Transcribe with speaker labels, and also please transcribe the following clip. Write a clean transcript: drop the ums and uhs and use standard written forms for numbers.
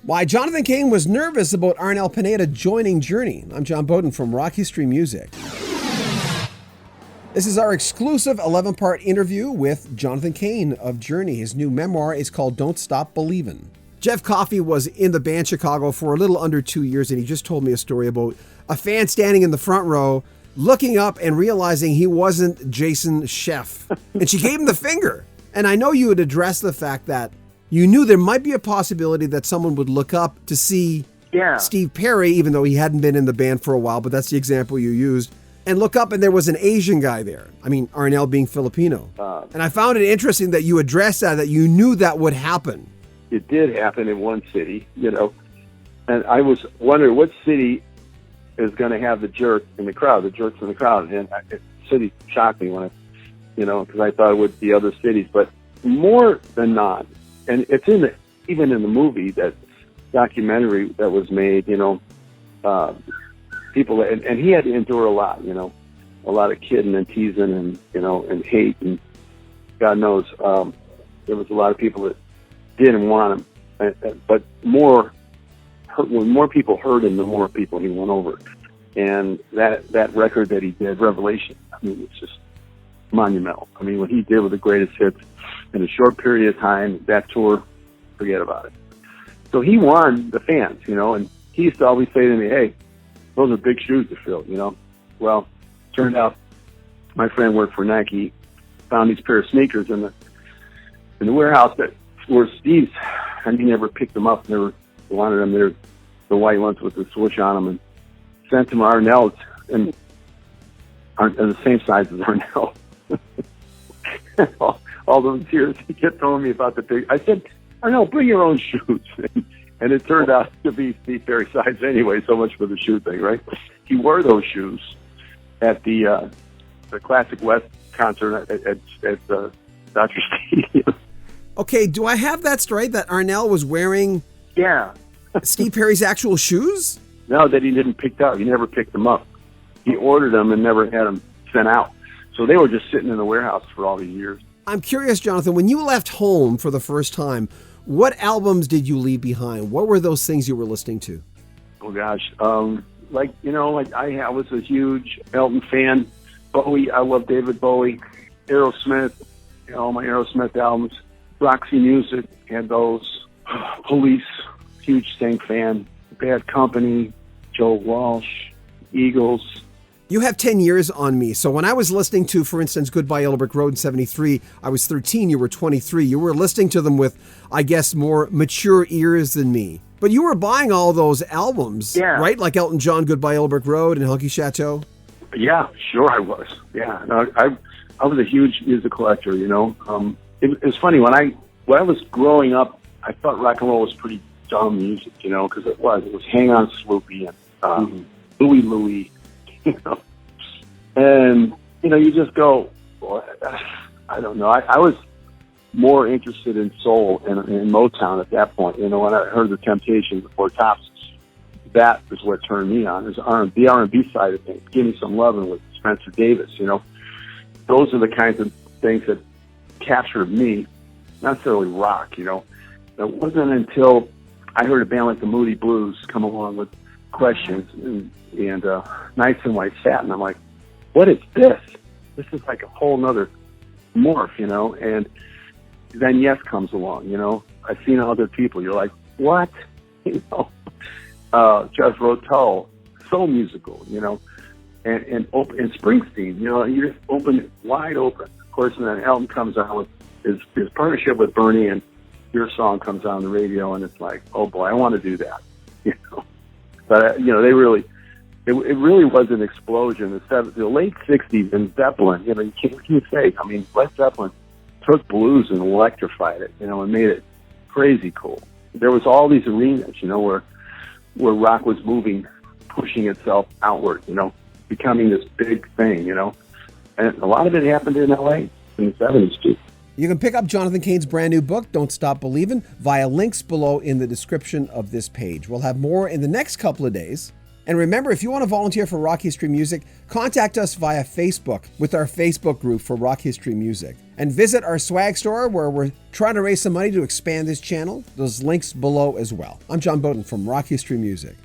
Speaker 1: Why Jonathan Cain was nervous about Arnel Pineda joining Journey. I'm John Bowden from Rock History Music. This is our exclusive 11-part interview with Jonathan Cain of Journey. His new memoir is called Don't Stop Believin'. Jeff Coffey was in the band Chicago for a little under 2 years, and he just told me a story about a fan standing in the front row, looking up and realizing he wasn't Jason Scheff. And she gave him the finger. And I know you had addressed the fact that you knew there might be a possibility that someone would look up to see Steve Perry, even though he hadn't been in the band for a while, but that's the example you used, and look up and there was an Asian guy there. I mean, Arnel being Filipino. And I found it interesting that you addressed that you knew that would happen.
Speaker 2: It did happen in one city, and I was wondering what city is going to have the jerks in the crowd. And the city shocked me when because I thought it would be other cities, but more than not, and it's even in the movie, that documentary that was made, people, and he had to endure a lot, a lot of kidding and teasing and, and hate, and God knows, there was a lot of people that didn't want him, but when more people heard him, the more people he won over. And that record that he did, Revelation, it's just monumental. What he did with the greatest hits in a short period of time, that tour, forget about it. So he won the fans, and he used to always say to me, hey, those are big shoes to fill, Well, turned out my friend worked for Nike, found these pair of sneakers in the warehouse that were Steve's, and he never picked them up, never wanted them. They're the white ones with the swoosh on them, and sent them Arnel's, and the same size as Arnel. all those years, he kept telling me about the big. I said, Arnel, bring your own shoes. And it turned out to be Steve Perry size anyway, so much for the shoe thing, right? He wore those shoes at the Classic West concert at Dodger Stadium.
Speaker 1: Okay, do I have that straight, that Arnel was wearing Steve Perry's actual shoes?
Speaker 2: No, that he didn't pick up. He never picked them up. He ordered them and never had them sent out. So they were just sitting in the warehouse for all these years.
Speaker 1: I'm curious, Jonathan, when you left home for the first time, what albums did you leave behind? What were those things you were listening to?
Speaker 2: Oh, gosh. I was a huge Elton fan. Bowie, I love David Bowie. Aerosmith, all my Aerosmith albums. Roxy Music had those. Police, huge Sting fan. Bad Company, Joe Walsh, Eagles.
Speaker 1: You have 10 years on me. So when I was listening to, for instance, Goodbye Yellow Brick Road in 73, I was 13, you were 23. You were listening to them with, I guess, more mature ears than me. But you were buying all those albums, right? Like Elton John, Goodbye Yellow Brick Road and Hunky Chateau?
Speaker 2: Yeah, sure I was. Yeah, no, I was a huge music collector, It was funny, when I was growing up, I thought rock and roll was pretty dumb music, because it was Hang On Sloopy and Louie Louie, and, you just go, well, I don't know. I was more interested in soul and in Motown at that point. When I heard the Temptations before Tops, that was what turned me on, is the R&B side of things. Give Me Some Lovin' with Spencer Davis, Those are the kinds of things that captured me, not necessarily rock, It wasn't until I heard a band like the Moody Blues come along with Questions and Nights in White Satin. I'm like, what is this? This is like a whole nother morph, and then Yes comes along, I've seen other people. You're like, what? Jeff Rotel, so musical, and Springsteen, you just open it wide open. Of course, and then Elton comes out with his partnership with Bernie, and your song comes on the radio, and it's like, oh boy, I want to do that, But it really was an explosion. The late '60s in Zeppelin, you can't say. Led Zeppelin took blues and electrified it, and made it crazy cool. There was all these arenas, where rock was moving, pushing itself outward, becoming this big thing, And a lot of it happened in LA in the '70s too.
Speaker 1: You can pick up Jonathan Cain's brand new book, Don't Stop Believin', via links below in the description of this page. We'll have more in the next couple of days. And remember, if you want to volunteer for Rock History Music, contact us via Facebook with our Facebook group for Rock History Music. And visit our swag store where we're trying to raise some money to expand this channel. Those links below as well. I'm John Bowden from Rock History Music.